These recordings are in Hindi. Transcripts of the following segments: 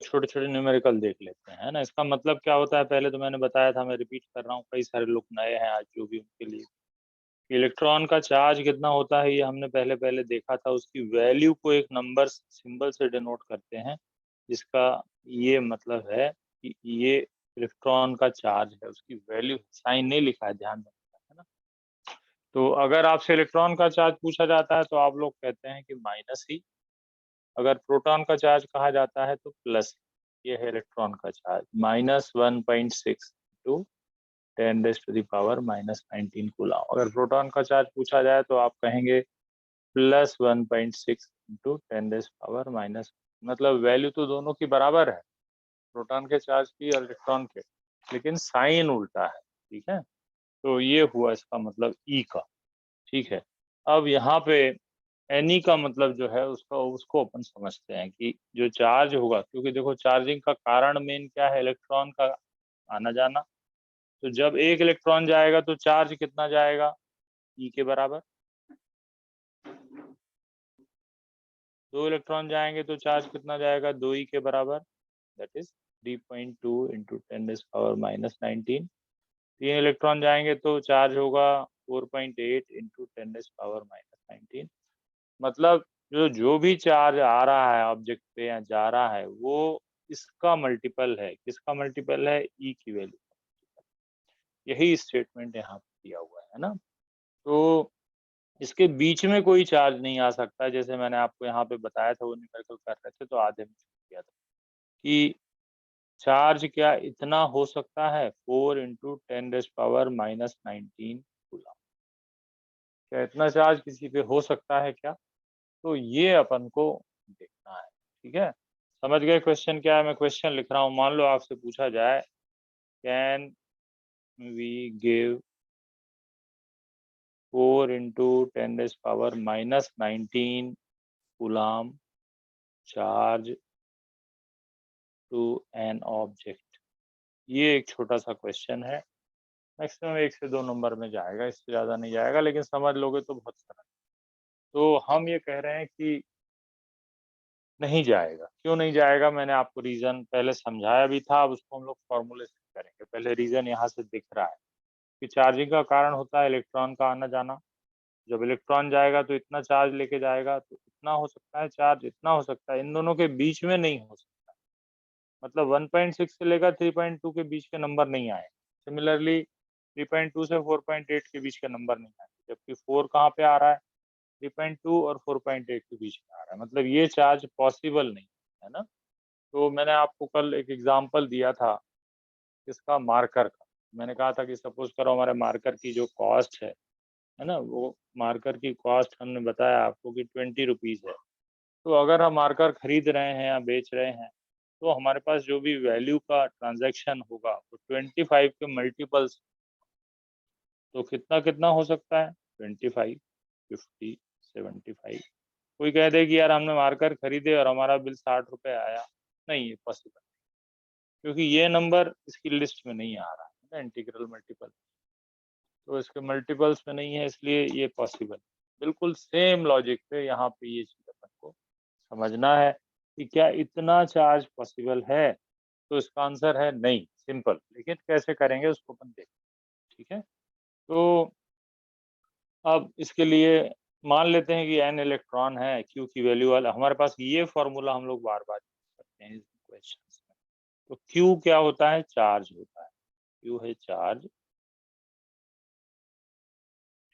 छोटे छोटे न्यूमेरिकल देख लेते हैं, है ना। इसका मतलब क्या होता है, पहले तो मैंने बताया था, मैं रिपीट कर रहा हूँ, कई सारे लोग नए हैं आज जो भी, उनके लिए इलेक्ट्रॉन का चार्ज कितना होता है ये हमने पहले पहले देखा था। उसकी वैल्यू को एक नंबर सिंबल से डिनोट करते हैं, जिसका ये मतलब है कि ये इलेक्ट्रॉन का चार्ज है, उसकी वैल्यू, साइन नहीं लिखा है, ध्यान रखना, है ना। तो अगर आपसे इलेक्ट्रॉन का चार्ज पूछा जाता है तो आप लोग कहते हैं कि माइनस ही, अगर प्रोटॉन का चार्ज कहा जाता है तो प्लस। ये है इलेक्ट्रॉन का चार्ज, -1.6 टू 10⁻⁻19 कूलम। अगर प्रोटॉन का चार्ज पूछा जाए तो आप कहेंगे +1.6 इंटू 10⁻⁻, मतलब वैल्यू तो दोनों की बराबर है, प्रोटॉन के चार्ज की और इलेक्ट्रॉन के, लेकिन साइन उल्टा है, ठीक है। तो ये हुआ इसका मतलब ई का, ठीक है। अब यहाँ पे एनी का मतलब जो है उसका, उसको अपन समझते हैं कि जो चार्ज होगा, क्योंकि देखो चार्जिंग का कारण मेन क्या है, इलेक्ट्रॉन का आना जाना। तो जब एक इलेक्ट्रॉन जाएगा तो चार्ज कितना जाएगा, ई के बराबर। दो इलेक्ट्रॉन जाएंगे तो चार्ज कितना जाएगा, 2e के बराबर, दैट इज 3.2 इंटू 10⁻⁻19। तीन इलेक्ट्रॉन जाएंगे तो चार्ज होगा 4.8 इंटू 10⁻⁻19। मतलब जो भी चार्ज आ रहा है ऑब्जेक्ट पे या जा रहा है, वो इसका मल्टीपल है, किसका मल्टीपल है, ई की वैल्यू। यही स्टेटमेंट यहाँ पे दिया हुआ है ना। तो इसके बीच में कोई चार्ज नहीं आ सकता, जैसे मैंने आपको यहाँ पे बताया था, वो न्यूमेरिकल कर रहे थे तो आधे में छूट गया था कि चार्ज क्या इतना हो सकता है, 4 इंटू 10⁻⁻19 कूलम। क्या इतना चार्ज किसी पे हो सकता है क्या, तो ये अपन को देखना है, ठीक है। समझ गए क्वेश्चन क्या है, मैं क्वेश्चन लिख रहा हूँ। मान लो आपसे पूछा जाए, can we give 4 into 10⁻⁻19 coulomb charge to an object. ये एक छोटा सा क्वेश्चन है, मैक्सिमम 1 से 2 नंबर में जाएगा, इससे ज्यादा नहीं जाएगा, लेकिन समझ लोगे तो बहुत सरल। तो हम ये कह रहे हैं कि नहीं जाएगा। क्यों नहीं जाएगा, मैंने आपको रीजन पहले समझाया भी था, अब उसको हम लोग फॉर्मूले से करेंगे। पहले रीजन यहाँ से दिख रहा है कि चार्जिंग का कारण होता है इलेक्ट्रॉन का आना जाना। जब इलेक्ट्रॉन जाएगा तो इतना चार्ज लेके जाएगा, तो इतना हो सकता है चार्ज, इतना हो सकता है, इन दोनों के बीच में नहीं हो सकता। मतलब 1.6 से लेकर 3.2 के बीच के नंबर नहीं आए। सिमिलरली 3.2 से 4.8 के बीच का नंबर नहीं आए, जबकि 4 कहाँ पे आ रहा है, 3.2 और 4.8 के बीच में आ रहा है, मतलब ये चार्ज पॉसिबल नहीं है ना। तो मैंने आपको कल एक एग्जांपल दिया था इसका, मार्कर का। मैंने कहा था कि सपोज करो हमारे मार्कर की जो कॉस्ट है ना, वो मार्कर की कॉस्ट हमने बताया आपको कि 20 रुपीज है। तो अगर हम मार्कर खरीद रहे हैं या बेच रहे हैं, तो हमारे पास जो भी वैल्यू का ट्रांजैक्शन होगा वो 25 के मल्टीपल्स। तो कितना कितना हो सकता है, 25, 50, 75। कोई कह दे कि यार हमने मार्कर खरीदे और हमारा बिल 60 रुपए आया, नहीं ये पॉसिबल, क्योंकि ये नंबर इसकी लिस्ट में नहीं आ रहा है ना, इंटीग्रल मल्टीपल, तो इसके मल्टीपल्स में नहीं है, इसलिए ये पॉसिबल। बिल्कुल सेम लॉजिक पे यहाँ पे ये चीज अपन को समझना है कि क्या इतना चार्ज पॉसिबल है। तो इसका आंसर है नहीं, सिंपल। लेकिन कैसे करेंगे उसको अपन देखें, ठीक है। तो अब इसके लिए मान लेते हैं कि n इलेक्ट्रॉन है, q की वैल्यू वाला हमारे पास, ये फॉर्मूला हम लोग बार बार करते हैं क्वेश्चन में। तो q क्या होता है, चार्ज होता है, q है चार्ज,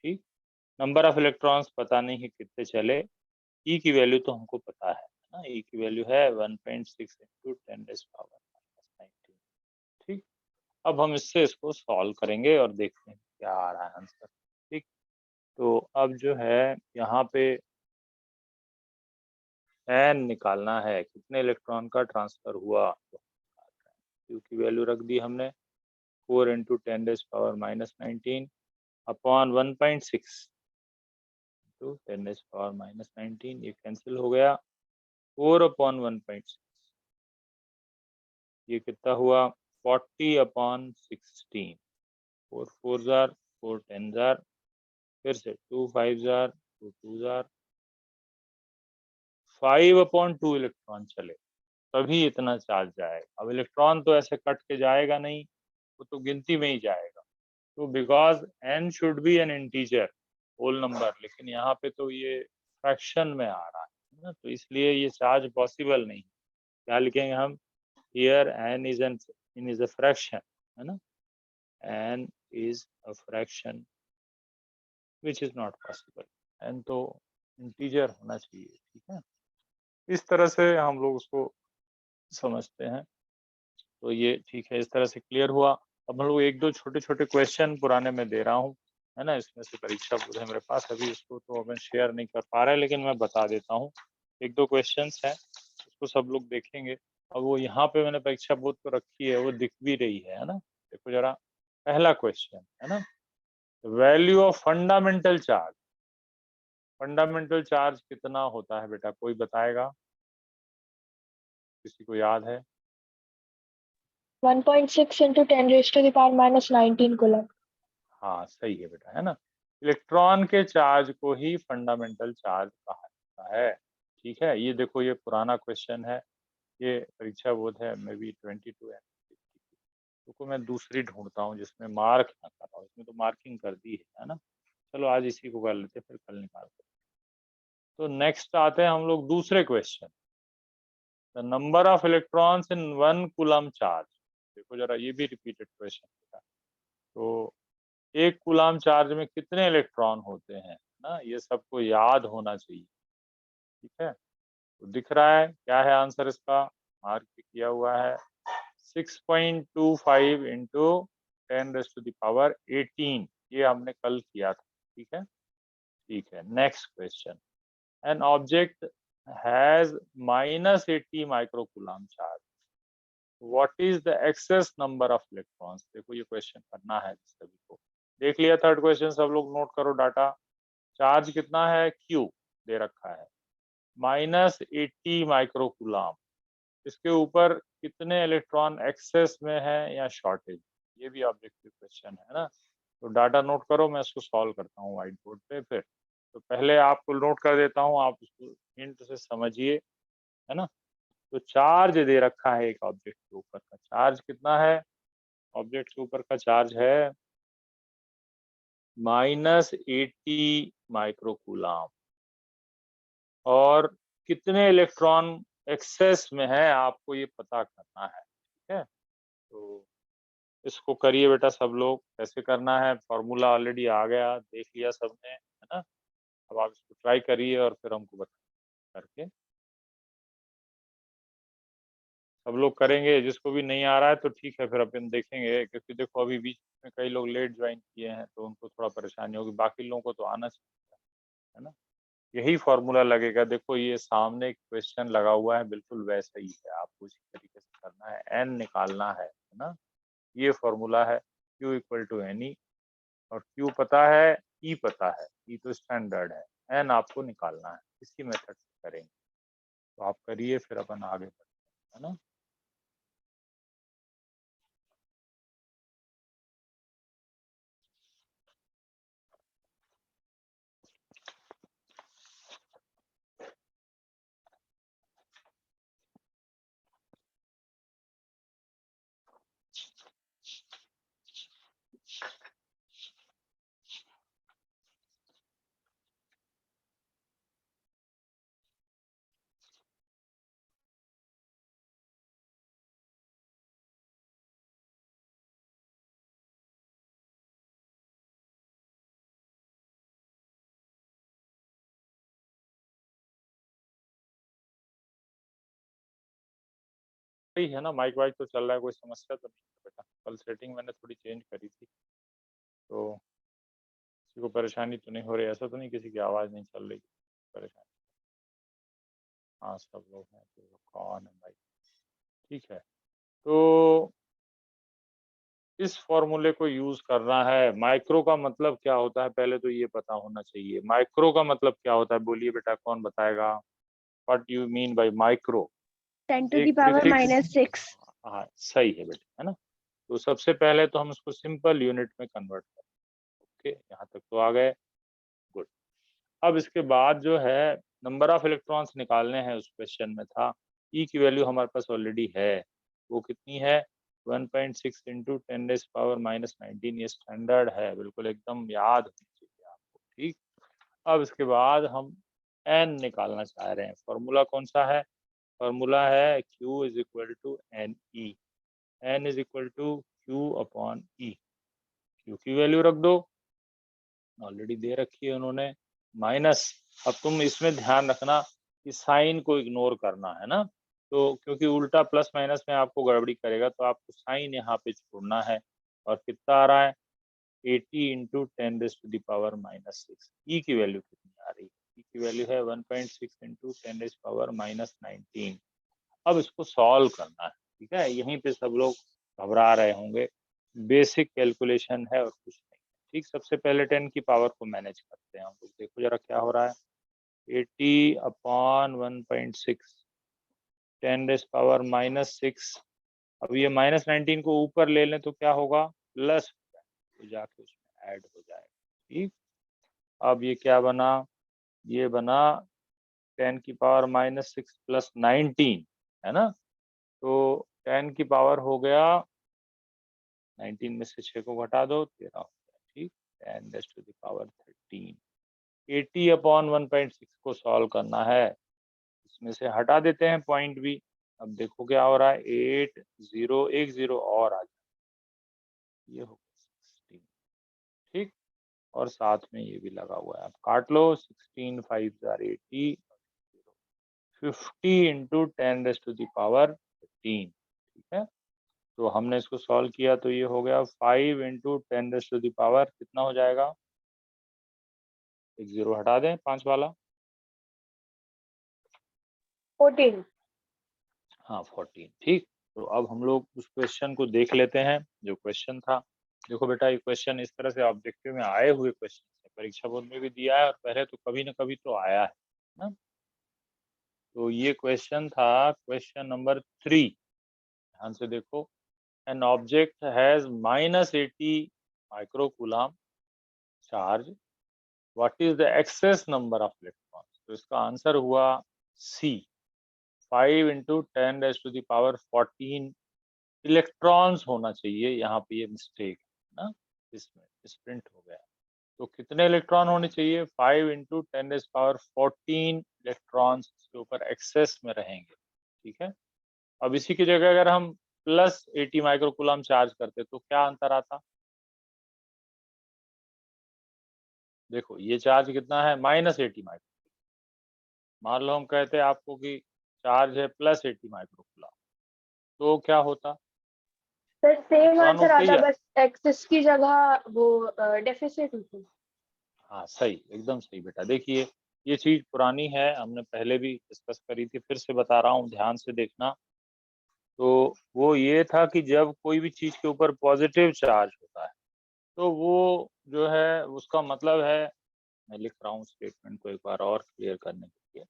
ठीक। नंबर ऑफ इलेक्ट्रॉन्स पता नहीं है कितने चले, ई की वैल्यू तो हमको पता है ना, ई की वैल्यू है 1.6 इंटू 10⁻⁻19, ठीक। अब हम इससे इसको सॉल्व करेंगे और देखते हैं क्या आ रहा है आंसर, ठीक। तो अब जो है यहाँ पे एन निकालना है, कितने इलेक्ट्रॉन का ट्रांसफर हुआ, तो क्यू की वैल्यू रख दी हमने 4 इंटू 10⁻⁻19 अपॉन 1.6 इंटू 10⁻⁻19, ये कैंसिल हो गया, 4 अपॉन 1.6, ये कितना हुआ, 40/16। 4 4 जार, 4 10 जार, फिर से 2 5 जार, 2 2 जार, 5/2 इलेक्ट्रॉन चले। तभी इतना चार्ज जाएगा। अब इलेक्ट्रॉन तो ऐसे कट के जाएगा नहीं, वो तो गिनती में ही जाएगा। तो because n should be an integer whole number, लेकिन यहाँ पे तो ये फ्रैक्शन में आ रहा है ना, तो इसलिए ये चार्ज पॉसिबल नहीं। क्या लिखेंगे हम? Here n is a fraction, है ना, n is a fraction which is not possible. n तो इंटीजर होना चाहिए, ठीक है। इस तरह से हम लोग उसको समझते हैं। तो ये ठीक है, इस तरह से क्लियर हुआ। अब हम लोग एक दो छोटे छोटे क्वेश्चन पुराने में दे रहा हूँ, है ना, इसमें से परीक्षा बोध है मेरे पास, अभी उसको तो मैं शेयर नहीं कर पा रहा है, लेकिन मैं बता देता हूँ। एक दो क्वेश्चंस हैं, उसको सब लोग देखेंगे। अब वो यहाँ पे मैंने परीक्षा बोध तो रखी है, वो दिख भी रही है ना। देखो जरा, पहला क्वेश्चन है ना, value of fundamental charge. Fundamental charge कितना होता है बेटा, कोई बताएगा? किसी को याद है? 1.6 into 10 raised to the power minus 19 coulomb. हाँ सही है बेटा, है ना। इलेक्ट्रॉन के चार्ज को ही फंडामेंटल चार्ज कहा जाता है। ठीक है, ये देखो ये पुराना क्वेश्चन है, ये परीक्षा बोध है मे बी 22 है। तो मैं दूसरी ढूंढता हूँ जिसमें मार्क ना कर रहा हूँ, इसमें तो मार्किंग कर दी है ना। चलो आज इसी को कर लेते, फिर कल निकालते। तो नेक्स्ट आते हैं हम लोग दूसरे question, the number of electrons in 1 coulomb charge. देखो जरा, ये भी रिपीटेड क्वेश्चन है। तो एक कूलम चार्ज में कितने इलेक्ट्रॉन होते हैं ना, ये सबको याद होना चाहिए। ठीक है, तो दिख रहा है क्या है आंसर इसका, मार्क किया हुआ है 6.25 इंटू 10⁻18। ये हमने कल किया था, ठीक है। ठीक है, next question, an object has -80 microcoulomb charge, what is the excess number of electrons. देखो ये क्वेश्चन करना है सभी को। देख लिया थर्ड क्वेश्चन, सब लोग नोट करो डाटा। चार्ज कितना है, Q दे रखा है, -80 माइक्रोकूलम। इसके ऊपर कितने इलेक्ट्रॉन एक्सेस में है या शॉर्टेज, ये भी ऑब्जेक्टिव क्वेश्चन है ना। तो डाटा नोट करो, मैं इसको सॉल्व करता हूँ व्हाइट बोर्ड पे फिर। तो पहले आपको नोट कर देता हूँ, आप उसको हिंट से समझिए, है ना। तो चार्ज दे रखा है एक ऑब्जेक्ट के ऊपर का, चार्ज कितना है, ऑब्जेक्ट के ऊपर का चार्ज है -80 माइक्रोकूलम। और कितने इलेक्ट्रॉन एक्सेस में है आपको ये पता करना है, ठीक है। तो इसको करिए बेटा सब लोग, कैसे करना है, फॉर्मूला ऑलरेडी आ गया, देख लिया सबने, है ना। अब आप इसको ट्राई करिए और फिर हमको बता करके। सब लोग करेंगे, जिसको भी नहीं आ रहा है तो ठीक है, फिर अपन देखेंगे, क्योंकि देखो अभी बीच में कई लोग लेट ज्वाइन किए हैं तो उनको थोड़ा परेशानी होगी, बाकी लोगों को तो आना चाहिए, है ना। यही फॉर्मूला लगेगा, देखो ये सामने क्वेश्चन लगा हुआ है, बिल्कुल वैसा ही है, आपको इसी तरीके से करना है, एन निकालना है ना। ये फॉर्मूला है, Q इक्वल टू एन, और Q पता है, E पता है, E तो स्टैंडर्ड है, एन आपको निकालना है, इसी मेथड से करेंगे। तो आप करिए, फिर अपन आगे बढ़ते हैं, है ना। सही है ना, माइक वाइक तो चल रहा है, कोई समस्या तो नहीं है बेटा। कल सेटिंग मैंने थोड़ी चेंज करी थी, तो किसी को परेशानी तो नहीं हो रही, ऐसा तो नहीं किसी की आवाज़ नहीं चल रही परेशानी। हाँ सब लोग हैं, तो कौन है भाई, ठीक है। तो इस फॉर्मूले को यूज करना है। माइक्रो का मतलब क्या होता है, पहले तो ये पता होना चाहिए। माइक्रो का मतलब क्या होता है, बोलिए बेटा, कौन बताएगा, what you mean by micro. 10 to the एक power प्रीफिक्स, minus 6। हाँ सही है बेटा, है ना। तो सबसे पहले तो हम इसको सिंपल यूनिट में कन्वर्ट करें। ओके, यहाँ तक तो आ गए, गुड। अब इसके बाद जो है नंबर ऑफ इलेक्ट्रॉन्स निकालने हैं, उस क्वेश्चन में था ई की वैल्यू हमारे पास ऑलरेडी है, वो कितनी है 1.6 इंटू 10⁻⁻19। ये स्टैंडर्ड है, बिल्कुल एकदम याद होनी चाहिए आपको। ठीक, अब इसके बाद हम एन निकालना चाह रहे हैं। फॉर्मूला कौन सा है? फॉर्मूला है Q is equal to n e. N is equal to Q upon e. Q की वैल्यू रख दो, ऑलरेडी दे रखी है उन्होंने, माइनस। अब तुम इसमें ध्यान रखना कि साइन को इग्नोर करना है ना, तो क्योंकि उल्टा प्लस माइनस में आपको गड़बड़ी करेगा, तो आपको साइन यहाँ पे छोड़ना है। और कितना आ रहा है 80 इंटू 10⁻⁻6। ई की वैल्यू कितनी आ रही है? ई की वैल्यू है 1.6 इंटू 10⁻⁻19। अब इसको सॉल्व करना है, ठीक है। यहीं पे सब लोग घबरा रहे होंगे, बेसिक कैलकुलेशन है और कुछ नहीं। ठीक, सबसे पहले 10 की पावर को मैनेज करते हैं हम लोग। देखो जरा क्या हो रहा है, 80 अपॉन 1.6 10⁻⁻6। अब ये -19 को ऊपर ले लें तो क्या होगा, प्लस, तो जाके उसमें ऐड हो जाएगा। ठीक, अब ये क्या बना, ये बना 10⁻⁻6 प्लस 19, है ना। तो 10 की पावर हो गया, 19 में से 6 को घटा दो, 13 हो गया। ठीक, 10⁻13। 80 अपॉन 1.6 को सॉल्व करना है, इसमें से हटा देते हैं पॉइंट भी। अब देखो क्या हो रहा है, 8 0 1 0 और आ जाए, ये हो गया 16। ठीक, और साथ में ये भी लगा हुआ है, आप काट लो। 16 5 80, 50 इंटू 10⁻15। ठीक है, तो हमने इसको सॉल्व किया तो ये हो गया 5 इंटू 10⁻, कितना हो जाएगा, एक जीरो हटा दें, 5 वाला। 14। हाँ 14। ठीक, तो अब हम लोग उस क्वेश्चन को देख लेते हैं जो क्वेश्चन था। देखो बेटा, ये क्वेश्चन इस तरह से ऑब्जेक्टिव में आए हुए क्वेश्चन है, परीक्षा बोर्ड में भी दिया है और पहले तो कभी न कभी तो आया है ना। तो ये क्वेश्चन था क्वेश्चन नंबर 3, ध्यान से देखो। An object has -80 microcoulomb charge, what is the excess number of electrons? तो इसका आंसर हुआ सी, 5 इंटू 10⁻14 इलेक्ट्रॉन्स होना चाहिए। यहाँ पे ये मिस्टेक है ना, इसमें प्रिंट हो गया। तो कितने इलेक्ट्रॉन होने चाहिए, 5 इंटू 10⁻14 इलेक्ट्रॉन्स इसके ऊपर एक्सेस में रहेंगे। ठीक है, अब इसी की जगह अगर हम प्लस 80 माइक्रोकूलम चार्ज करते तो क्या अंतर आता? देखो ये चार्ज कितना है, -80 माइक्रो। मान लो हम कहते हैं आपको कि चार्ज है +80 माइक्रोकूलम, तो क्या होता, सर सेम इलेक्ट्रॉन आंसर होते आता, या? बस एक्सिस की जगह वो डेफिसिट होती। हाँ सही, एकदम सही बेटा। देखिए ये चीज पुरानी है, हमने पहले भी डिस्कस करी थी, फिर से बता रहा हूँ, ध्यान से देखना। तो वो ये था कि जब कोई भी चीज के ऊपर पॉजिटिव चार्ज होता है तो वो जो है उसका मतलब है, मैं लिख रहा हूँ स्टेटमेंट को एक बार और क्लियर करने के लिए।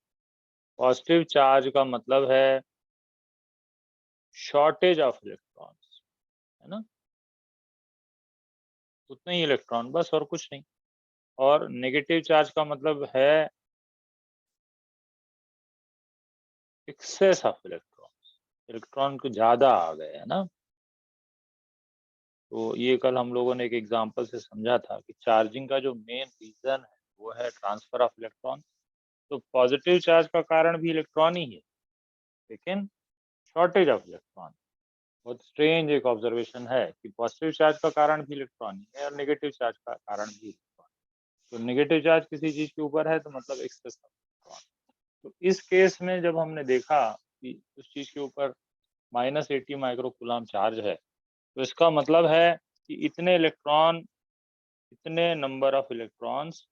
पॉजिटिव चार्ज का मतलब है शॉर्टेज ऑफ इलेक्ट्रॉन्स, है ना, उतने ही इलेक्ट्रॉन, बस और कुछ नहीं। और नेगेटिव चार्ज का मतलब है एक्सेस ऑफ इलेक्ट्रॉन्स, इलेक्ट्रॉन को ज्यादा आ गए, है ना। तो ये कल हम लोगों ने एक एग्जांपल से समझा था कि चार्जिंग का जो मेन रीजन है वो है ट्रांसफर ऑफ इलेक्ट्रॉन। तो पॉजिटिव चार्ज का कारण भी इलेक्ट्रॉन ही है, लेकिन शॉर्टेज ऑफ इलेक्ट्रॉन। बहुत स्ट्रेंज एक ऑब्जर्वेशन है कि पॉजिटिव चार्ज का कारण भी इलेक्ट्रॉन ही है और नेगेटिव चार्ज का कारण भी इलेक्ट्रॉन। तो नेगेटिव चार्ज किसी चीज के ऊपर है तो मतलब एक्सेस ऑफ इलेक्ट्रॉन। तो इस केस में जब हमने देखा कि उस चीज के ऊपर -80 माइक्रोकूलम चार्ज है, तो इसका मतलब है कि इतने इलेक्ट्रॉन, इतने नंबर ऑफ इलेक्ट्रॉन्स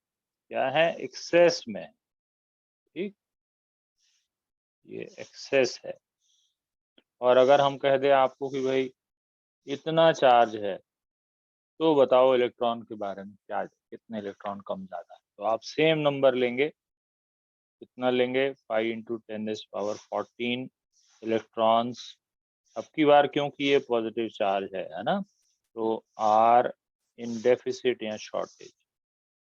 क्या है, एक्सेस में है। ठीक, ये एक्सेस है। और अगर हम कह दें आपको कि भाई इतना चार्ज है, तो बताओ इलेक्ट्रॉन के बारे में क्या, कितने इलेक्ट्रॉन कम ज्यादा है? तो आप सेम नंबर लेंगे, कितना लेंगे, 5 इंटू 10⁻14 इलेक्ट्रॉन्स। अब की बार क्योंकि ये पॉजिटिव चार्ज है ना, तो आर इन डेफिसिट या शॉर्टेज,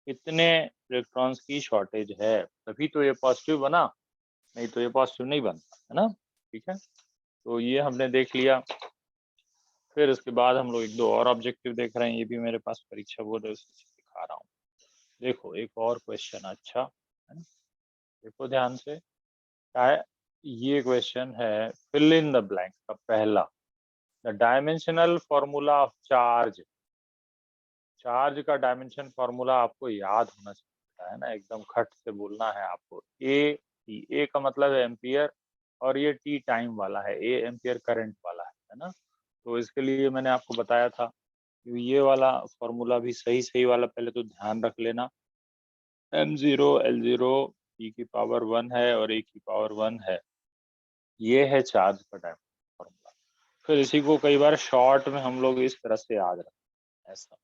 इतने इलेक्ट्रॉन्स की शॉर्टेज है, तभी तो ये पॉजिटिव बना, नहीं तो ये पॉजिटिव नहीं बनता, है ना। ठीक है, तो ये हमने देख लिया। फिर उसके बाद हम लोग एक दो और ऑब्जेक्टिव देख रहे हैं, ये भी मेरे पास परीक्षा बोर्ड है उससे दिखा रहा हूँ। देखो एक और क्वेश्चन, अच्छा है ना, देखो ध्यान से क्या है। ये क्वेश्चन है फिल इन द ब्लैंक का पहला, the dimensional formula of charge. Charge का डायमेंशन फॉर्मूला आपको याद होना चाहिए, है ना, एकदम खट से बोलना है आपको। ए का मतलब है एम्पियर, और ये टी टाइम वाला है, ए एम्पियर करंट वाला है ना। तो इसके लिए मैंने आपको बताया था कि ये वाला फॉर्मूला भी सही सही वाला पहले तो ध्यान रख लेना। m0 L0 e की पावर 1 है और a की पावर 1 है, ये है चार्ज का टाइम फॉर्मूला। फिर इसी को कई बार शॉर्ट में हम लोग इस तरह से याद रखते हैं, ऐसा।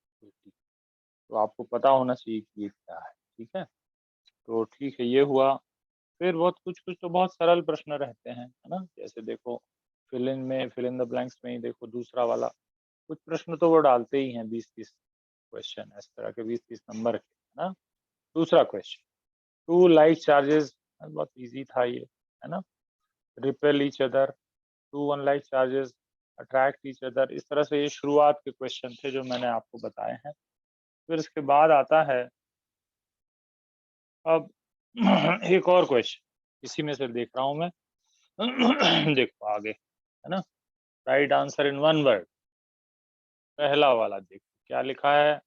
तो आपको पता होना चाहिए कि ये क्या है, ठीक है। तो ठीक है, ये हुआ। फिर बहुत कुछ कुछ तो बहुत सरल प्रश्न रहते हैं, है ना, जैसे देखो फिल इन द ब्लैंक्स में ही देखो दूसरा वाला, कुछ प्रश्न तो वो डालते ही हैं 20-30 क्वेश्चन इस तरह के, 20-30 नंबर के, है ना। दूसरा क्वेश्चन, टू लाइक चार्जेस, बहुत इजी था ये, है ना, repel each other, two unlike charges attract each other, इस तरह से ये शुरुआत के क्वेश्चन थे जो मैंने आपको बताए हैं। फिर इसके बाद आता है अब एक और क्वेश्चन, इसी में से देख रहा हूं मैं। देखो आगे, है ना, right answer in one word, पहला वाला देखो क्या लिखा है।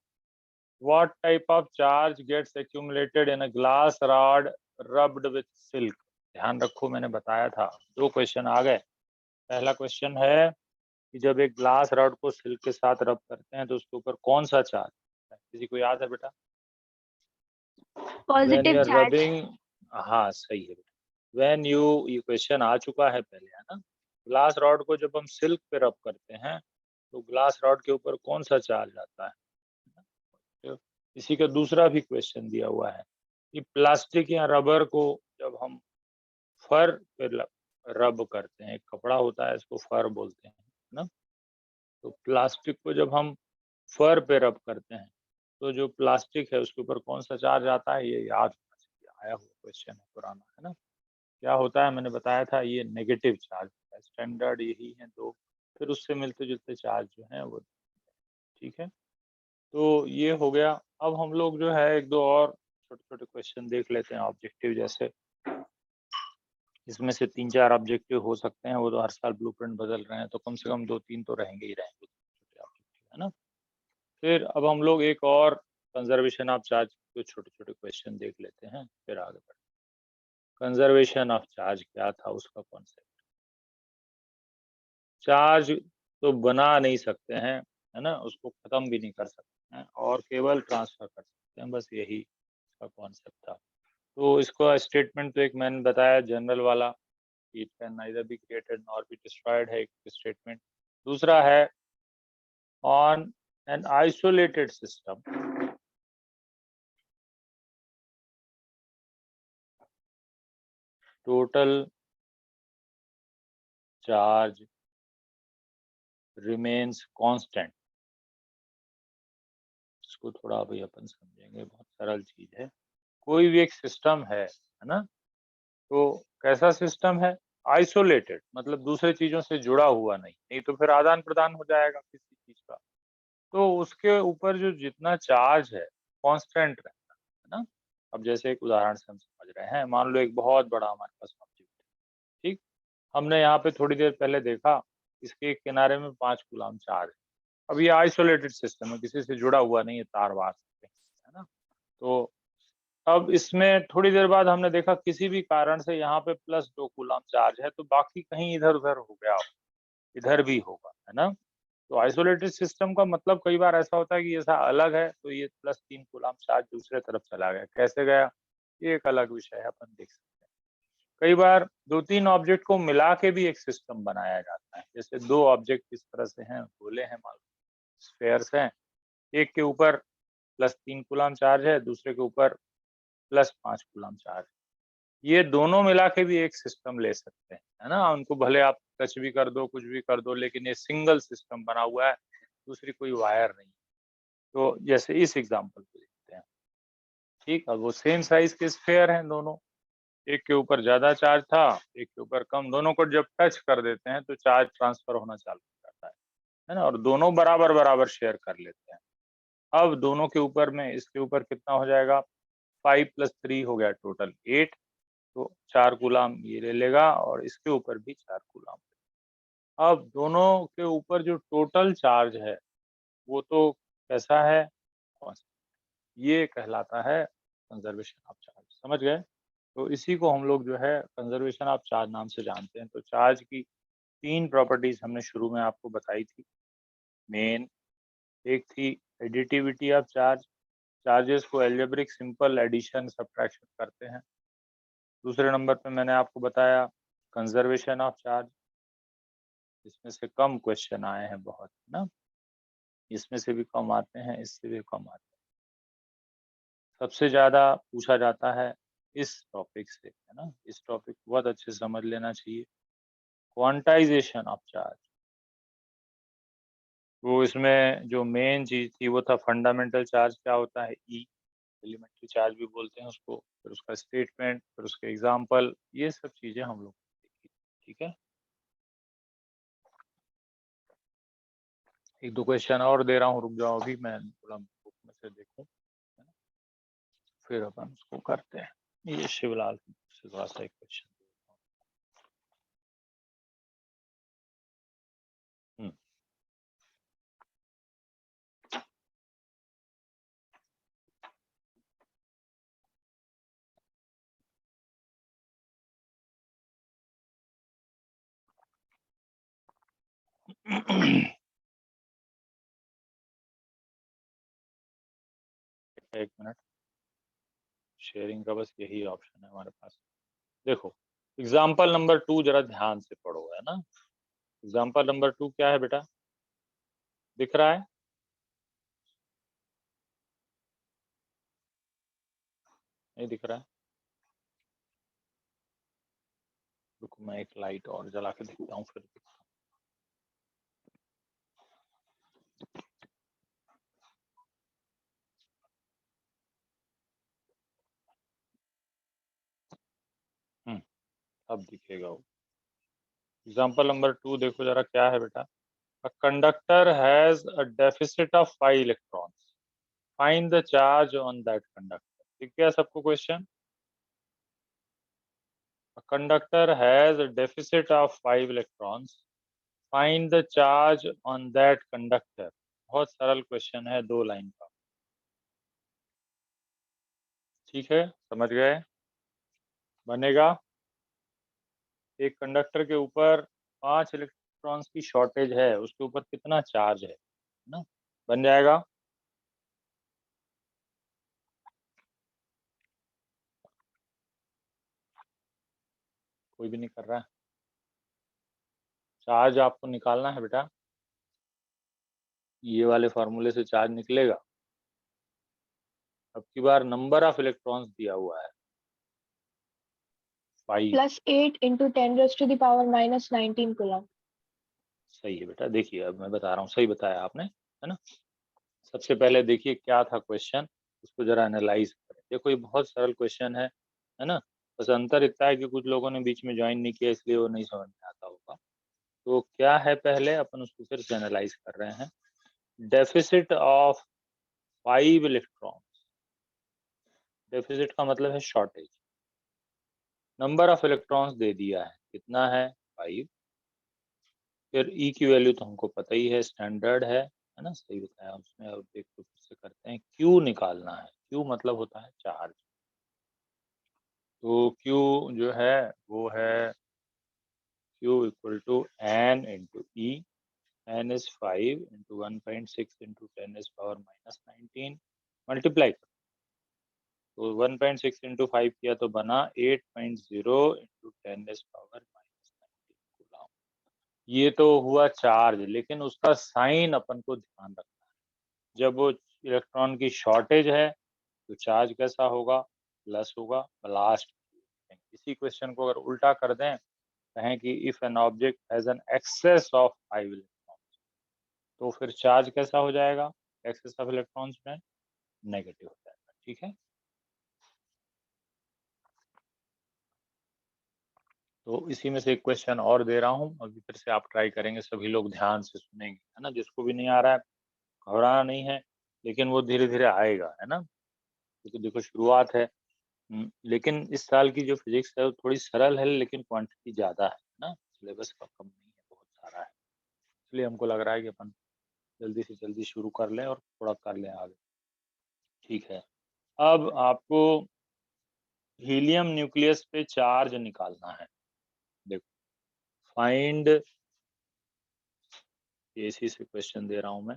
What type of charge gets accumulated in a glass rod rubbed with silk? ध्यान रखो, मैंने बताया था दो क्वेश्चन आ गए। पहला क्वेश्चन है कि जब एक ग्लास रॉड को सिल्क के साथ रब करते हैं तो उसके ऊपर कौन सा चार्ज है, किसी को याद है बेटा? When you positive are charge. rubbing, हाँ सही है बेटा। When you, ये क्वेश्चन आ चुका है पहले, है ना। ग्लास रॉड को जब हम सिल्क पे रब करते हैं तो ग्लास रॉड के ऊपर कौन सा चार्ज आता है। तो इसी का दूसरा भी क्वेश्चन दिया हुआ है कि प्लास्टिक या रबर को जब हम फर पे रब करते हैं, एक कपड़ा होता है इसको फर बोलते हैं, है ना। तो प्लास्टिक को जब हम फर पे रब करते हैं तो जो प्लास्टिक है उसके ऊपर कौन सा चार्ज आता है, ये याद होना चाहिए, आया हुआ क्वेश्चन है पुराना, है ना। क्या होता है मैंने बताया था, ये नेगेटिव चार्ज है, स्टैंडर्ड यही है दो। फिर उससे मिलते जुलते चार्ज जो है वो, ठीक है। तो ये हो गया। अब हम लोग जो है एक दो और छोटे छोटे क्वेश्चन देख लेते हैं ऑब्जेक्टिव जैसे। इसमें से 3-4 ऑब्जेक्टिव हो सकते हैं, वो तो हर साल ब्लूप्रिंट बदल रहे हैं तो कम से कम 2-3 तो रहेंगे ही रहेंगे छोटे ऑब्जेक्टिव, है ना। फिर अब हम लोग एक और कंजर्वेशन ऑफ चार्ज के छोटे छोटे क्वेश्चन देख लेते हैं, फिर आगे बढ़ते हैं। कंजर्वेशन ऑफ चार्ज क्या था, उसका कॉन्सेप्ट। चार्ज तो बना नहीं सकते हैं, है ना, उसको खत्म भी नहीं कर सकते हैं, और केवल ट्रांसफर कर सकते हैं, बस यही इसका कॉन्सेप्ट था। तो इसका स्टेटमेंट तो एक मैंने बताया जनरल वाला, it can neither be created nor be destroyed, है एक स्टेटमेंट। दूसरा है on an isolated system, total charge remains constant. इसको थोड़ा अभी अपन समझेंगे, बहुत सरल चीज है। कोई भी एक सिस्टम है ना, तो कैसा सिस्टम है, आइसोलेटेड, मतलब दूसरे चीजों से जुड़ा हुआ नहीं, नहीं तो फिर आदान प्रदान हो जाएगा किसी चीज का। तो उसके ऊपर जो जितना चार्ज है कांस्टेंट रहता है ना। अब जैसे एक उदाहरण से हम समझ रहे हैं, मान लो एक बहुत बड़ा हमारे पास ऑब्जेक्ट है, ठीक। हमने यहाँ पे थोड़ी देर पहले देखा, इसके एक किनारे में 5 कूलम चार्ज है। अब ये आइसोलेटेड सिस्टम है, किसी से जुड़ा हुआ नहीं है तार वार से, है ना। तो अब इसमें थोड़ी देर बाद हमने देखा किसी भी कारण से यहाँ पे +2 कूलम चार्ज है, तो बाकी कहीं इधर उधर हो गया, इधर भी होगा, है ना। तो आइसोलेटेड सिस्टम का मतलब कई बार ऐसा होता है कि ऐसा अलग है तो ये +3 कूलम चार्ज दूसरे तरफ चला गया, कैसे गया ये एक अलग विषय है, अपन देख सकते हैं। कई बार 2-3 ऑब्जेक्ट को मिला के भी एक सिस्टम बनाया जाता है, जैसे दो ऑब्जेक्ट इस तरह से हैं, गोले हैं, मान लो स्फेयर्स हैं, एक के ऊपर +3 कूलम चार्ज है, दूसरे के ऊपर +5 कूलम चार्ज। ये दोनों मिला के भी एक सिस्टम ले सकते हैं, है ना। उनको भले आप टच भी कर दो, कुछ भी कर दो, लेकिन ये सिंगल सिस्टम बना हुआ है, दूसरी कोई वायर नहीं। तो जैसे इस एग्जांपल को देखते हैं, ठीक है, वो सेम साइज के स्फेयर हैं दोनों, एक के ऊपर ज्यादा चार्ज था, एक के ऊपर कम, दोनों को जब टच कर देते हैं तो चार्ज ट्रांसफर होना चालू हो जाता है ना, और दोनों बराबर बराबर शेयर कर लेते हैं। अब दोनों के ऊपर में इसके ऊपर कितना हो जाएगा, 5 + 3 हो गया टोटल 8, तो 4 कूलाम ये ले लेगा और इसके ऊपर भी 4 कूलाम। अब दोनों के ऊपर जो टोटल चार्ज है वो तो कैसा है, कांस्टेंट। ये कहलाता है कंजर्वेशन ऑफ चार्ज। समझ गए? तो इसी को हम लोग जो है कंजर्वेशन ऑफ चार्ज नाम से जानते हैं। तो चार्ज की 3 प्रॉपर्टीज हमने शुरू में आपको बताई थी। मेन एक थी एडिटिविटी ऑफ चार्ज, चार्जेस को एल्जेब्रिक सिंपल एडिशन सब्ट्रैक्शन करते हैं। दूसरे नंबर पे मैंने आपको बताया कंजर्वेशन ऑफ चार्ज, इसमें से कम क्वेश्चन आए हैं बहुत ना, इसमें से भी कम आते हैं, इससे भी कम आते हैं। सबसे ज्यादा पूछा जाता है इस टॉपिक से, है ना, इस टॉपिक को बहुत अच्छे से समझ लेना चाहिए। क्वांटाइजेशन ऑफ चार्ज, वो इसमें जो मेन चीज थी वो था फंडामेंटल चार्ज क्या होता है, ई, एलिमेंट्री चार्ज भी बोलते हैं उसको, फिर उसका स्टेटमेंट, फिर उसके एग्जाम्पल, ये सब चीजें हम लोग देखी। ठीक है, एक दो क्वेश्चन और दे रहा हूँ, रुक जाओ अभी मैं थोड़ा बुक में से देखूं, है ना? फिर अपन उसको करते हैं। ये शिवलाल से थोड़ा सा एक क्वेश्चन। एक मिनट, शेयरिंग का बस यही ऑप्शन है हमारे पास। देखो एग्जाम्पल नंबर 2 जरा ध्यान से पढ़ो, है ना। एग्जाम्पल नंबर 2 क्या है बेटा, दिख रहा है? नहीं दिख रहा है? रुको मैं एक लाइट और जला के देखता हूँ फिर दिखता हूँ। अब दिखेगा वो। एग्जाम्पल नंबर 2 देखो जरा क्या है बेटा, a conductor has a deficit of 5 electrons, find the charge on that conductor. ठीक है सबको question, a conductor has a deficit of 5 electrons, find the charge on that conductor. बहुत सरल क्वेश्चन है, 2 लाइन का। ठीक है, समझ गए? बनेगा, एक कंडक्टर के ऊपर 5 इलेक्ट्रॉन्स की शॉर्टेज है, उसके ऊपर कितना चार्ज है ना, बन जाएगा। कोई भी नहीं कर रहा है, चार्ज आपको निकालना है बेटा, ये वाले फॉर्मूले से चार्ज निकलेगा। अब की बार नंबर ऑफ इलेक्ट्रॉन्स दिया हुआ है 5। +8 × 10⁻⁻19 कूलम। सही है बेटा, देखिए अब मैं बता रहा हूँ, सही बताया आपने, है ना। सबसे पहले देखिए क्या था क्वेश्चन, उसको जरा एनालाइज करें। देखो ये बहुत सरल क्वेश्चन है ना। बस अंतर इतना है कि कुछ लोगों ने बीच में ज्वाइन नहीं किया इसलिए वो नहीं समझ में आता होगा। तो क्या है, पहले अपन उसको फिर से एनालाइज कर रहे हैं। डेफिसिट ऑफ 5 इलेक्ट्रॉन, डेफिसिट का मतलब है shortage. Number of electrons they दिया है, कितना है 5। फिर ई की वैल्यू तो हमको पता ही है, स्टैंडर्ड है ना, सही बताया उसने। अब देखो फिर से करते हैं, क्यू निकालना है, क्यू मतलब होता है चार्ज। तो क्यू जो है वो है q equal to n into e, n is 5 into 1.6 into 10⁻⁻19 multiply. तो 1.6 इंटू 5 किया तो बना 8.0 इंटू 10⁻⁻19 कूलम। ये तो हुआ चार्ज, लेकिन उसका साइन अपन को ध्यान रखना है। जब वो इलेक्ट्रॉन की शॉर्टेज है तो चार्ज कैसा होगा, प्लस होगा, ब्लास्ट। इसी क्वेश्चन को अगर उल्टा कर दें, कहें कि if an object has an excess of 5 electron, तो फिर चार्ज कैसा हो जाएगा, एक्सेस ऑफ इलेक्ट्रॉन्स में नेगेटिव हो जाएगा। ठीक है, तो इसी में से एक क्वेश्चन और दे रहा हूँ, अभी फिर से आप ट्राई करेंगे, सभी लोग ध्यान से सुनेंगे, है ना। जिसको भी नहीं आ रहा है घबराना नहीं है, लेकिन वो धीरे-धीरे आएगा, है ना। क्योंकि देखो शुरुआत है। लेकिन इस साल की जो फिजिक्स है वो थोड़ी सरल है, लेकिन क्वांटिटी ज़्यादा है ना, सिलेबस का कम नहीं है, बहुत सारा है। इसलिए हमको लग रहा है कि अपन जल्दी से जल्दी शुरू कर लें और थोड़ा कर लें आगे। ठीक है, अब आपको हीलियम न्यूक्लियस पे चार्ज निकालना है। देखो, फाइंड, ये इसी से क्वेश्चन दे रहा हूँ मैं।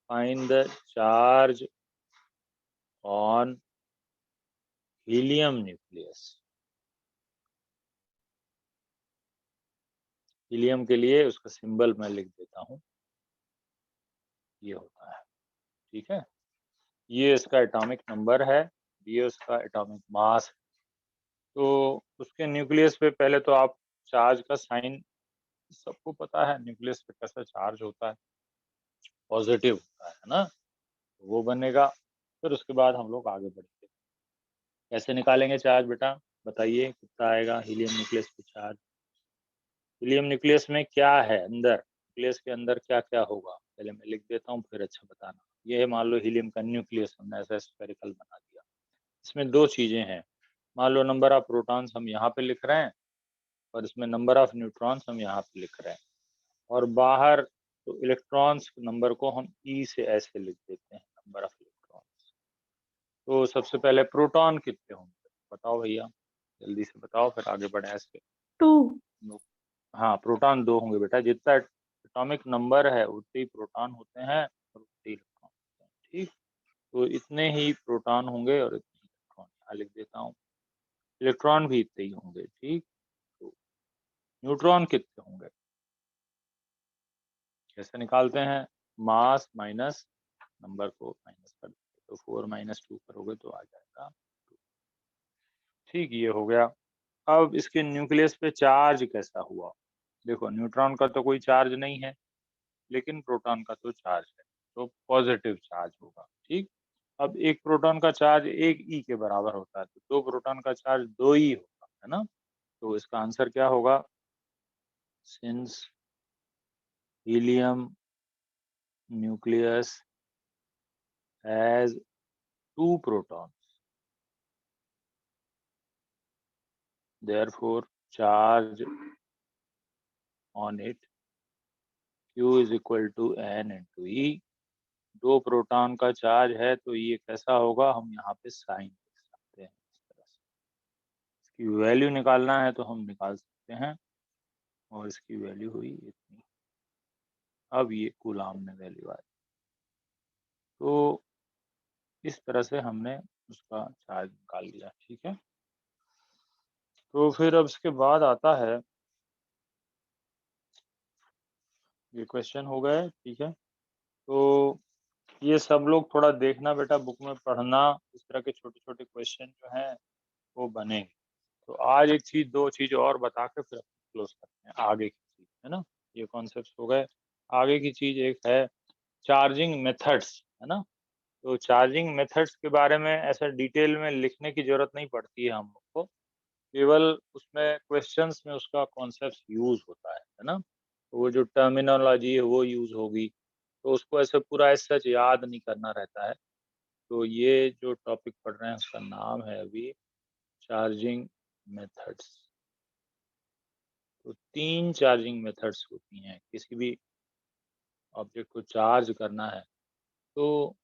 Find the charge on helium nucleus. Helium के लिए उसका सिंबल मैं लिख देता हूँ, ये होता है। ठीक है, ये इसका एटॉमिक नंबर है, ये उसका एटॉमिक मास है। तो उसके न्यूक्लियस पे पहले तो आप चार्ज का साइन, सबको पता है न्यूक्लियस पे कैसा चार्ज होता है, पॉजिटिव होता है ना, तो वो बनेगा। फिर उसके बाद हम लोग आगे बढ़ेंगे। कैसे निकालेंगे चार्ज बेटा, बताइए कितना आएगा हीलियम न्यूक्लियस पे चार्ज। हीलियम न्यूक्लियस में क्या है अंदर, न्यूक्लियस के अंदर क्या क्या होगा, पहले मैं लिख देता हूँ फिर अच्छा बताना। ये है मान लो हीलियम का न्यूक्लियस, हमने ऐसा स्फेरिकल बना दिया। इसमें दो चीजें हैं, मान लो नंबर ऑफ प्रोटॉन्स हम यहाँ पे लिख रहे हैं, और इसमें नंबर ऑफ न्यूट्रॉन्स हम यहाँ पे लिख रहे हैं। और बाहर तो इलेक्ट्रॉन्स नंबर को हम ई से ऐसे लिख देते हैं, नंबर ऑफ इलेक्ट्रॉन्स। तो सबसे पहले प्रोटॉन कितने होंगे बताओ भैया, जल्दी से बताओ, फिर आगे बढ़े ऐसे। 2। हाँ, प्रोटॉन 2 होंगे बेटा, जितना एटॉमिक नंबर है उतने ही प्रोटॉन होते हैं और उतने ही इलेक्ट्रॉन होते हैं। ठीक, तो इतने ही प्रोटॉन होंगे और इतने ही इलेक्ट्रॉन, यहाँ लिख देता हूँ। इलेक्ट्रॉन भी इतने ही होंगे। ठीक, तो न्यूट्रॉन कितने होंगे, कैसे निकालते हैं, मास माइनस नंबर को माइनस कर देंगे, तो 4 माइनस 2 करोगे तो आ जाएगा 2। ठीक, ये हो गया। अब इसके न्यूक्लियस पे चार्ज कैसा हुआ, देखो न्यूट्रॉन का तो कोई चार्ज नहीं है, लेकिन प्रोटॉन का तो चार्ज है, तो पॉजिटिव चार्ज होगा। ठीक, अब एक प्रोटॉन का चार्ज एक ई के बराबर होता है, तो दो प्रोटॉन का चार्ज 2 ई होगा, है ना। तो इसका आंसर क्या होगा, since helium nucleus has 2 protons, therefore charge on it Q is equal to n into E। दो प्रोटॉन का चार्ज है तो ये कैसा होगा, हम यहाँ पे साइन लिख सकते हैं इस तरह से। इसकी वैल्यू निकालना है तो हम निकाल सकते हैं, और इसकी वैल्यू हुई इतनी। अब ये कूलाम में वैल्यू आई, तो इस तरह से हमने उसका चार्ज निकाल लिया। ठीक है, तो फिर अब इसके बाद आता है, ये क्वेश्चन हो गए। ठीक है, तो ये सब लोग थोड़ा देखना बेटा, बुक में पढ़ना, इस तरह के छोटे छोटे क्वेश्चन जो हैं वो बनेंगे। तो आज एक चीज, दो चीज और बता के फिर क्लोज करते हैं आगे की चीज, है ना। ये कॉन्सेप्ट हो गए। आगे की चीज एक है चार्जिंग मेथड्स, है ना। तो चार्जिंग मेथड्स के बारे में ऐसा डिटेल में लिखने की जरूरत नहीं पड़ती है हम लोग को, केवल उसमें क्वेश्चंस में उसका कॉन्सेप्ट यूज होता है ना। तो वो जो टर्मिनोलॉजी है वो यूज होगी, तो उसको ऐसे पूरा ऐसा सच याद नहीं करना रहता है। तो ये जो टॉपिक पढ़ रहे हैं उसका नाम है अभी चार्जिंग मेथड्स। तो 3 चार्जिंग मेथड्स होती हैं, किसी भी ऑब्जेक्ट को चार्ज करना है तो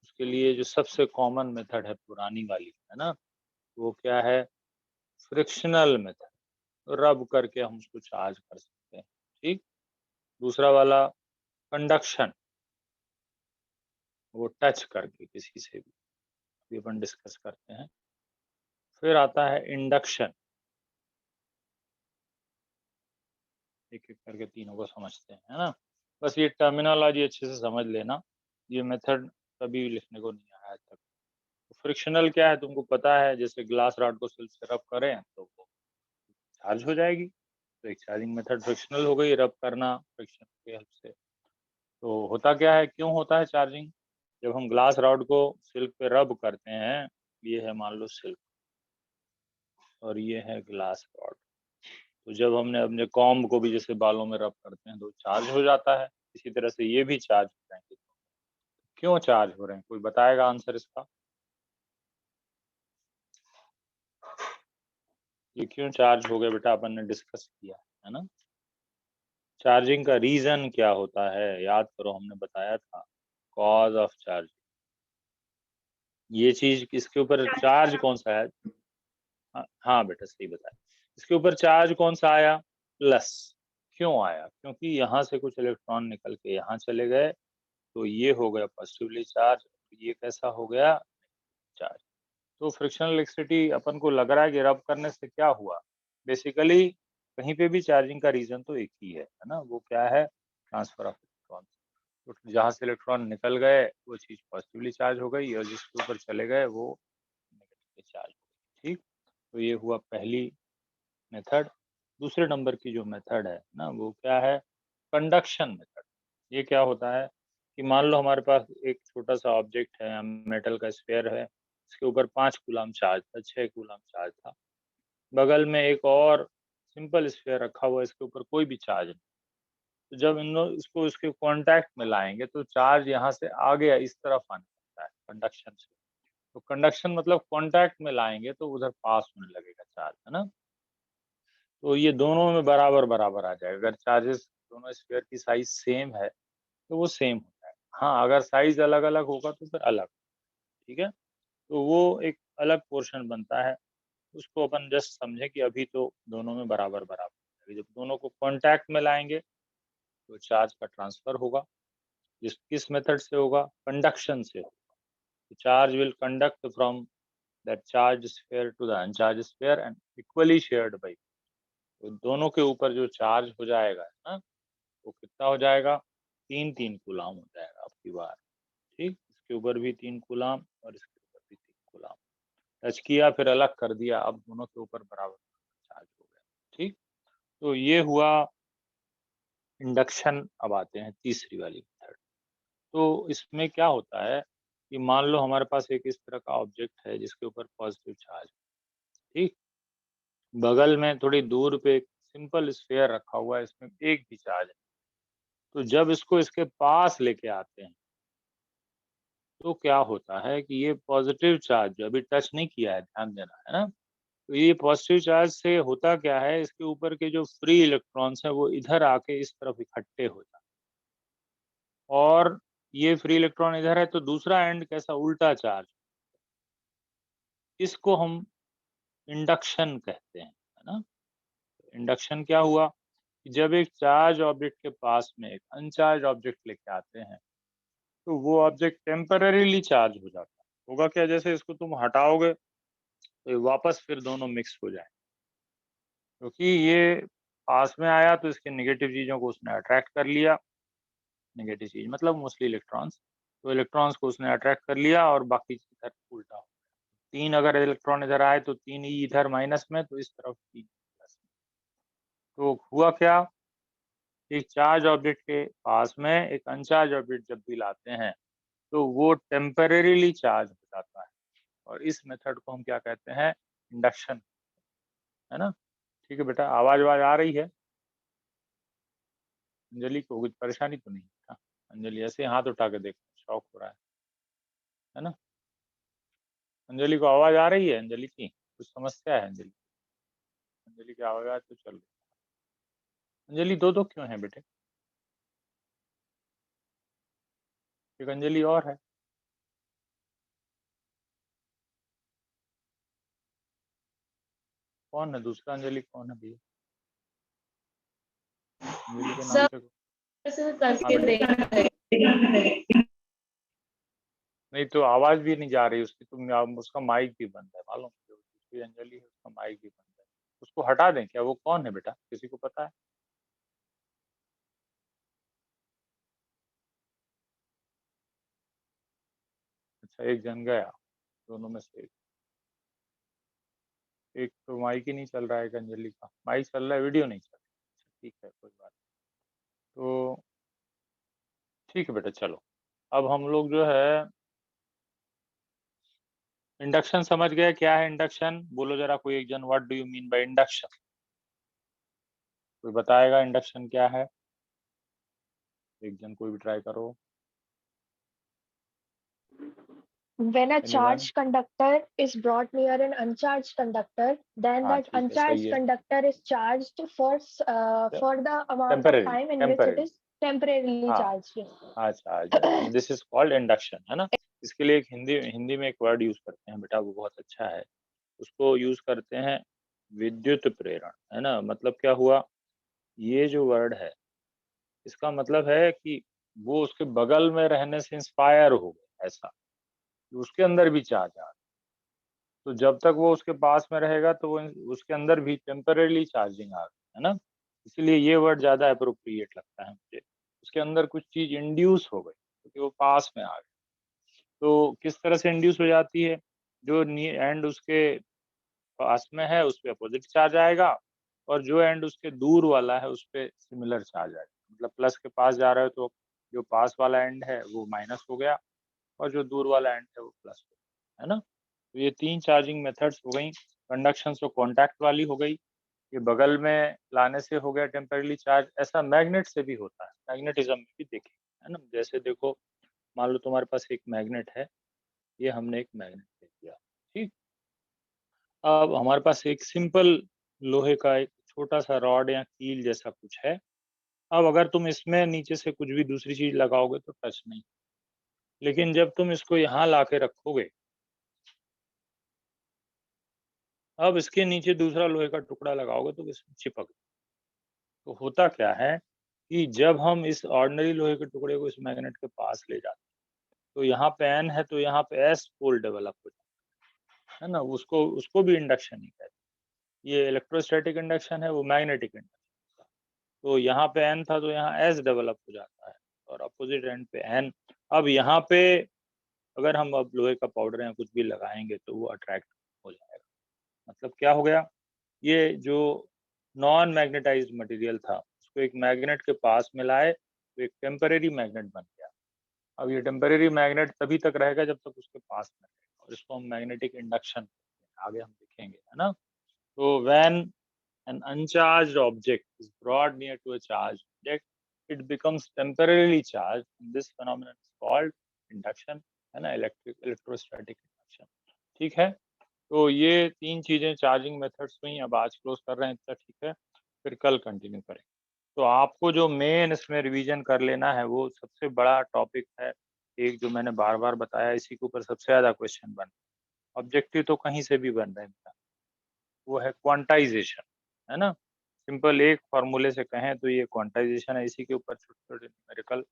उसके लिए जो सबसे कॉमन मेथड है पुरानी वाली, है ना, वो क्या है, फ्रिक्शनल मेथड, रब करके हम उसको चार्ज कर सकते हैं। ठीक, दूसरा वाला कंडक्शन, वो टच करके किसी से भी, अभी अपन डिस्कस करते हैं। फिर आता है इंडक्शन, एक एक करके तीनों को समझते हैं, है ना। बस ये टर्मिनोलॉजी अच्छे से समझ लेना, ये मेथड कभी लिखने को नहीं आया तक। तो फ्रिक्शनल क्या है तुमको पता है, जैसे ग्लास रॉड को सिर्फ से रब करें तो वो चार्ज हो जाएगी, तो एक चार्जिंग मेथड फ्रिक्शनल हो गई, रब करना फ्रिक्शन की हेल्प से। तो होता क्या है, क्यों होता है चार्जिंग, जब हम ग्लास रॉड को सिल्क पे रब करते हैं, ये है मान लो सिल्क और ये है ग्लास रॉड, तो जब हमने अपने कॉम्ब को भी जैसे बालों में रब करते हैं तो चार्ज हो जाता है, इसी तरह से ये भी चार्ज हो जाएंगे। क्यों चार्ज हो रहे हैं, कोई बताएगा आंसर इसका? ये क्यों चार्ज हो गए बेटा, अपन ने डिस्कस किया है ना। चार्जिंग का रीजन क्या होता है, याद करो हमने बताया था, कॉज ऑफ चार्ज। ये चीज किसके ऊपर चार्ज कौन सा है? हाँ बेटा सही बताया, इसके ऊपर चार्ज कौन सा आया? प्लस। क्यों आया? क्योंकि यहाँ से कुछ इलेक्ट्रॉन निकल के यहाँ चले गए, तो ये हो गया पॉजिटिवली चार्ज, ये कैसा हो गया? चार्ज। तो फ्रिक्शनल इलेक्ट्रिसिटी अपन को लग रहा है कि रब करने से क्या हुआ, बेसिकली कहीं पे भी चार्जिंग का रीजन तो एक ही है ना, वो क्या है? Transfer of electron. तो जहाँ से इलेक्ट्रॉन निकल गए वो चीज पॉजिटिवली चार्ज हो गई, और जिसके ऊपर चले गए वो नेगेटिवली चार्ज हो गई। ठीक, तो ये हुआ पहली मेथड। दूसरे नंबर की जो मेथड है ना वो क्या है? Conduction method. ये क्या होता है कि मान लो हमारे पास एक छोटा सा ऑब्जेक्ट है, मेटल का स्फीयर है, इसके ऊपर 5 कूलम चार्ज था, 6 कूलम चार्ज था। बगल में एक और सिंपल स्फीयर रखा हुआ है, इसके ऊपर कोई भी चार्ज नहीं। तो जब इन दोनों इसको इसके कांटेक्ट में लाएंगे तो चार्ज यहाँ से आगे इस तरफ आने लगता है कंडक्शन से। तो कंडक्शन मतलब कांटेक्ट में लाएंगे तो उधर पास होने लगेगा चार्ज, है ना। तो ये दोनों में बराबर बराबर आ जाएगा। अगर चार्जेस दोनों स्फीयर की साइज सेम है तो वो सेम होता है। हाँ, अगर साइज अलग अलग होगा तो फिर अलग। ठीक है, तो वो एक अलग पोर्शन बनता है, उसको अपन जस्ट समझे कि अभी तो दोनों में बराबर बराबर। जब दोनों को कांटेक्ट में लाएंगे तो चार्ज का ट्रांसफर होगा। जिस किस मेथड से होगा? कंडक्शन से होगा। Charge will conduct from that charge sphere to the uncharged sphere and equally shared by. तो दोनों के ऊपर जो चार्ज हो जाएगा ना वो कितना हो जाएगा? 3-3 कूलम हो जाएगा आपकी बार। ठीक, इसके ऊपर भी 3 कूलम और इसके ऊपर भी 3 कूलम। टच किया फिर अलग कर दिया, अब दोनों के ऊपर बराबर चार्ज हो गया। ठीक, तो ये हुआ इंडक्शन। अब आते हैं तीसरी वाली मेथड। तो इसमें क्या होता है कि मान लो हमारे पास एक इस तरह का ऑब्जेक्ट है जिसके ऊपर पॉजिटिव चार्ज। ठीक, बगल में थोड़ी दूर पे एक सिंपल स्फीयर रखा हुआ है, इसमें एक भी चार्ज है। तो जब इसको इसके पास लेके आते हैं तो क्या होता है कि ये पॉजिटिव चार्ज जो अभी टच नहीं किया है, ध्यान देना है ना। तो ये पॉजिटिव चार्ज से होता क्या है, इसके ऊपर के जो फ्री इलेक्ट्रॉन्स हैं वो इधर आके इस तरफ इकट्ठे हो जाते हैं, और ये फ्री इलेक्ट्रॉन इधर है तो दूसरा एंड कैसा? उल्टा चार्ज। इसको हम इंडक्शन कहते हैं, है ना। इंडक्शन क्या हुआ कि जब एक चार्ज ऑब्जेक्ट के पास में एक अनचार्ज ऑब्जेक्ट लेके आते हैं तो वो ऑब्जेक्ट टेम्पररीली चार्ज हो जाता है। होगा क्या, जैसे इसको तुम हटाओगे तो ये वापस फिर दोनों मिक्स हो जाए, क्योंकि ये पास में आया तो इसके नेगेटिव चीजों को उसने अट्रैक्ट कर लिया। नेगेटिव चीज मतलब मोस्टली इलेक्ट्रॉन्स। तो इलेक्ट्रॉन्स को उसने अट्रैक्ट कर लिया और बाकी इधर उल्टा हो गया। 3 अगर इलेक्ट्रॉन इधर आए तो 3 ही इधर माइनस में, तो इस तरफ 3 प्लस में। तो हुआ क्या, एक चार्ज ऑब्जेक्ट के पास में एक अनचार्ज ऑब्जेक्ट जब भी लाते हैं तो वो टेम्परेरीली चार्ज हो जाता है, और इस मेथड को हम क्या कहते हैं? इंडक्शन, है ना। ठीक है बेटा, आवाज आवाज आ रही है? अंजलि को कुछ परेशानी तो नहीं है? अंजलि ऐसे हाथ उठा के देखो, शौक हो रहा है ना। अंजलि को आवाज आ रही है? अंजलि की कुछ समस्या है? अंजलि, अंजलि की आवाज तो चल रही। अंजलि दो दो क्यों है बेटे? एक अंजलि और है। कौन है दूसरा अंजलि, कौन है भैया? अंजलि के नाम सब से। से हाँ करके बेटे, देख। नहीं तो आवाज भी नहीं जा रही उसकी, तुम उसका माइक भी बंद है मालूम, जो दूसरी अंजलि है उसका माइक भी बंद है। उसको हटा दें क्या? वो कौन है बेटा, किसी को पता है? अच्छा, एक जन गया, दोनों में से एक। एक तो माइक ही नहीं चल रहा है, एक अंजलि का माइक चल रहा है, वीडियो नहीं चल रहा। अच्छा, ठीक है कोई बात नहीं। तो ठीक है बेटा, चलो अब हम लोग जो है इंडक्शन समझ गए। क्या है इंडक्शन? बोलो जरा कोई एक जन, what do you mean by induction? कोई बताएगा इंडक्शन क्या है? एक जन कोई भी ट्राई करो। When a anyone? charged conductor is brought near an uncharged conductor, then हाँ, that ठीक है, सही uncharged है। conductor is charged for the amount of temporary, time in which it temporary. is temporarily हाँ, charged. हाँ, चार्ज है। दिस इज़ कॉल्ड इंडक्शन, है ना? इसके लिए एक हिंदी हिंदी में एक वर्ड यूज़ करते हैं बेटा, वो बहुत अच्छा है। उसको यूज़ करते हैं विद्युत प्रेरण, है ना? मतलब क्या हुआ, ये जो वर्ड है, इसका मतलब है कि वो उसके बगल में रहने से इंस्पायर हो गए, ऐसा। कि उसके अंदर भी चार्ज आ, तो जब तक वो उसके पास में रहेगा तो वो उसके अंदर भी टेम्परेरीली चार्जिंग आ गई, है ना? इसीलिए ये वर्ड ज़्यादा एप्रोप्रिएट लगता है मुझे। उसके अंदर कुछ चीज़ इंड्यूस हो गई, क्योंकि वो पास में आ गई। तो किस तरह से इंड्यूस हो जाती है? जो नी एंड उसके पास में है, उस पे अपोज़िट चार्ज आएगा और जो एंड उसके दूर वाला है, उस पे सिमिलर चार्ज आएगा। मतलब प्लस के पास जा रहे हो तो जो पास वाला एंड है, वो माइनस हो गया और जो दूर वाला एंड है, वो प्लस हो गया, है ना? तो ये 3 चार्जिंग मेथड्स हो गई। कंडक्शन तो कॉन्टैक्ट वाली हो गई, ये बगल में लाने से हो गया टेम्परेरीली चार्ज। ऐसा मैग्नेट से भी होता है, मैग्नेटिज़्म में भी देखेंगे, है ना? जैसे देखो, मान लो तुम्हारे पास एक मैग्नेट है, ये हमने एक मैग्नेट ले लिया, ठीक? अब हमारे पास एक सिंपल लोहे का एक छोटा-सा रॉड या कील जैसा कुछ है। अब अगर तुम इसमें नीचे से कुछ भी दूसरी चीज़ लगाओगे तो टच नहीं, लेकिन जब तुम इसको यहाँ लाके रखोगे, अब इसके नीचे दूसरा लोहे का टुकड़ा लगाओगे तो इसमें चिपक, तो होता क्या है कि जब हम इस ऑर्डिनरी लोहे के टुकड़े को इस मैग्नेट के पास ले जाते हैं, तो यहाँ पे N है तो यहाँ पे S पोल डेवलप हो जाता है ना? उसको उसको भी इंडक्शन ही कहते हैं। ये इलेक्ट्रोस्टैटिक इंडक्शन है, वो मैग्नेटिक इंडक्शन। तो यहाँ पे N था तो यहाँ S डेवलप हो जाता है और अपोजिट एंड पे N। अब यहाँ पे अगर हम अब लोहे का पाउडर या कुछ भी लगाएँगे तो वो अट्रैक्ट हो जाएगा। मतलब क्या हो गया? ये जो नॉन मैग्नेटाइज्ड मटेरियल था, उसको एक मैग्नेट के पास में लाए, तो एक टेम्परेरी मैग्नेट बन गया। अब ये टेम्परेरी मैग्नेट तभी तक रहेगा जब तक उसके पास में रहेगा और इसको हम मैग्नेटिक इंडक्शन आगे हम देखेंगे, है ना? तो when an uncharged object is brought near to a charged object, it becomes temporarily charged. This phenomenon is called induction, है ना? Electrostatic induction. ठीक है? तो ये 3 चीज़ें चार्जिंग मेथड्स हुई, अब आज क्लोज़ कर रहे हैं, इतना ठीक है, फिर कल कंटिन्यू करेंगे। तो आपको जो मेन इसमें रिवीजन कर लेना है, वो सबसे बड़ा टॉपिक है, एक जो मैंने बार-बार बताया, इसी के ऊपर सबसे ज़्यादा क्वेश्चन बन, ऑब्जेक्टिव तो कहीं से भी बन रहे हैं, वो है क्वांटाइज़ेशन, है ना? सिंपल एक फ़ॉर्मूले से कहें तो ये क्वांटाइज़ेशन है, इसी के ऊपर छोटे-छोटे न्यूमेरिकल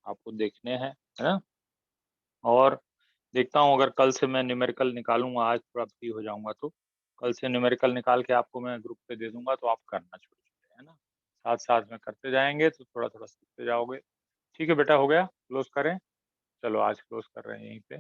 आपको देखने हैं, है ना? और देखता हूँ अगर कल से मैं न्यूमेरिकल निकालूँगा, आज थोड़ा फ्री हो जाऊँगा तो, कल से न्यूमेरिकल निकाल के आपको मैं ग्रुप पे दे दूँगा तो आप करना छोटे-छोटे, है ना? साथ-साथ में करते जाएँगे तो थोड़ा-थोड़ा सीखते जाओगे। ठीक है बेटा, हो गया? क्लोज़ करें? चलो आज क्लोज़ कर रहे हैं यहीं पे।